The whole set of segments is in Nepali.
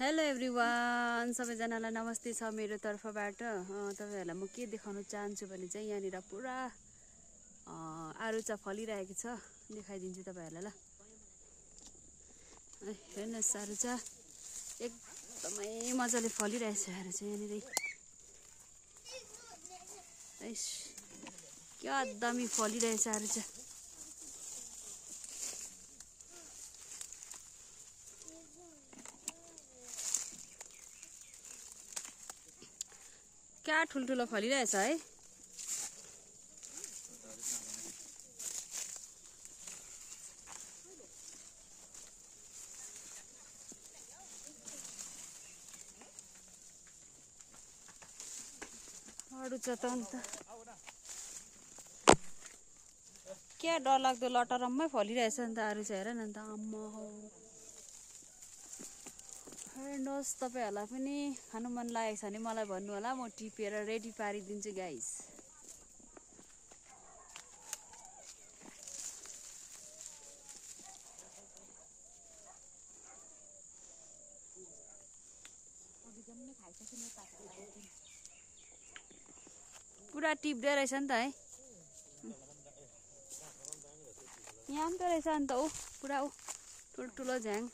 हेलो एभ्रिवान, सबैजनालाई नमस्ते छ मेरो तर्फबाट। तपाईहरुलाई म के देखाउन चाहन्छु भने चाहिँ यहाँनिर पुरा आरुचा फलिरहेको छ। देखाइदिन्छु तपाईहरुलाई ल। हेर्नुस्, आरुचा एकदमै मजाले फलिरहेछ। आरुचा यहाँनिर क्या दामी फलिरहेछ आरुचा। क्या ठुल्ठुलो फलिरहेछ है। अरूचा त अन्त क्या डरलाग्दो लटरम्मै फलिरहेछ नि त आरुचा। हेर न अन्त अम्मा हो। हेर्नुहोस्, तपाईहरुलाई पनि खानु मन लागेको छ भने मलाई भन्नु होला, म टिपेर रेडी पारिदिन्छु गाइस। पुरा टिप्दै रहेछ नि त है। यहाँ पनि त रहेछ अन्त पुरा ठुल्ठुलो झ्याङ।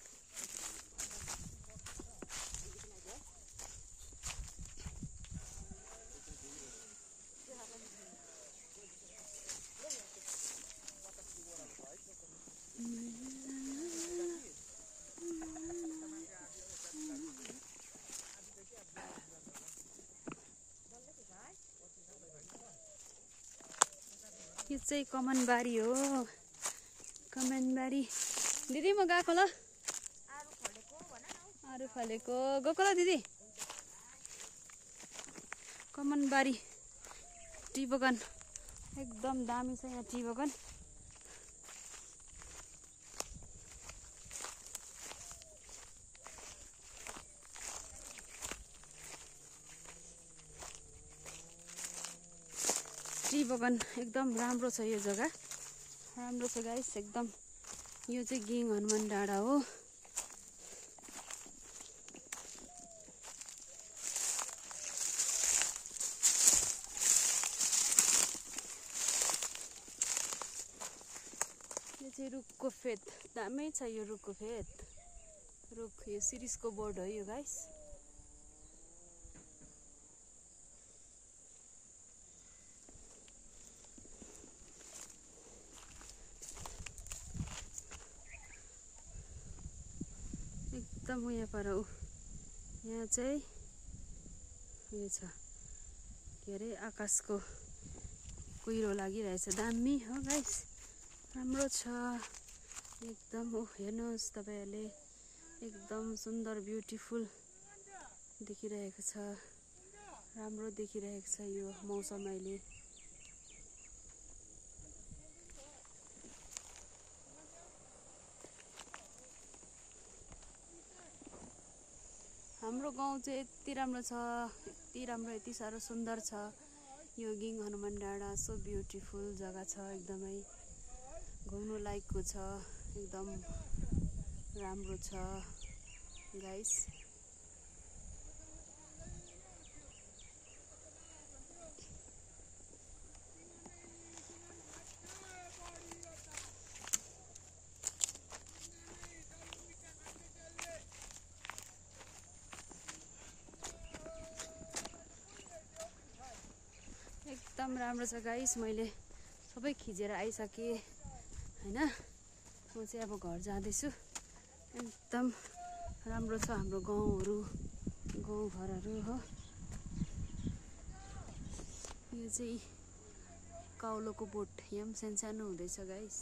यो चाहिँ कमनबारी हो। कमनबारी दिदी, म गएको ल। आरु फलेको गएको ल दिदी। कमनबारी टी बगान एकदम दामी छ यहाँ टी बगान। टी बगान एकदम राम्रो छ यो जग्गा। राम्रो छ गाइस एकदम। यो चाहिँ गिङ हनुमान डाँडा हो। यो चाहिँ रुखको फेद दामै छ। यो रुखको फेद रुख यो सिरिसको बोर्ड हो यो गाइस। एकदम यहाँ पर यहाँ चाहिँ यो छ के अरे आकाशको कुहिरो लागिरहेछ। दामी हो गाइस, राम्रो छ एकदम। हेर्नुहोस् तपाईहरुले, एकदम सुन्दर ब्युटिफुल देखिरहेको छ। राम्रो देखिरहेको छ यो मौसम अहिले। हाम्रो गाउँ चाहिँ यति राम्रो छ, यति राम्रो, यति साह्रो सुन्दर छ यो गिङ हनुमान डाँडा। सो ब्युटिफुल जग्गा छ, एकदमै घुम्नु लायकको छ, एकदम राम्रो छ गाइस। एकदम राम्रो छ गाइस। मैले सबै खिचेर आइसकेँ हैन। म चाहिँ अब घर जाँदैछु। एकदम राम्रो छ हाम्रो गाउँहरू, गाउँघरहरू हो। यो चाहिँ काउलोको बोट यहाँ पनि सानो सानो हुँदैछ गाइस।